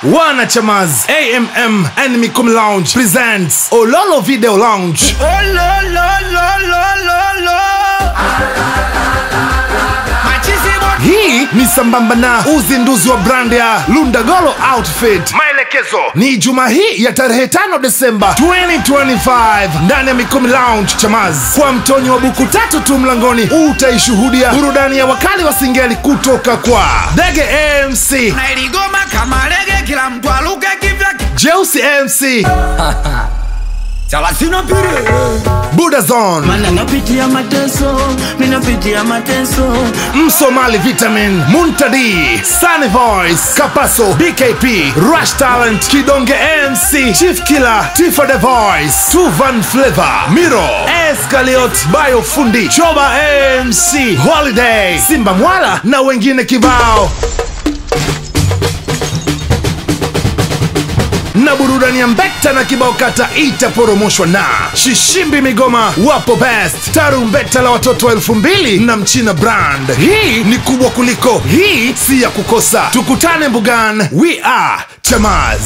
Wana Chamaz AMM and Mikumi Lounge presents Ololo Video Lounge. Hii ni sambamba na uzinduzi wa brand ya Lundagolo Outfit. Maelekezo ni Juma hii ya tarehe 5 Desemba 2025 ndani ya Mikumi Lounge Chamaz. Kwa mtonyo wa buku 3 tu mlangoni utaishuhudia burudani ya wakali wa singeli kutoka kwa Dege MC na iligoma kama lege, kila mtu aluke kivyake. Jeusi MC Salasina pire Buddha Zone Mana napitia mateso Msomali Vitamin Muntadi Sunny Voice Kapaso BKP Rush Talent Kidonge MC Chief Killer Tifa The Voice Tuvan Flavor Miro Escaliot Biofundi Choba MC Holiday Simba Mwala na wengine kibao. Na burudani ya mbeta na kibao kata itaporomoshwa na Shishimbi Migoma Wapo Best, tarumbeta la watoto wa 2000 na Mchina Brand. Hii ni kubwa kuliko, hii si ya kukosa. Tukutane Mbugan, we are Chamaz.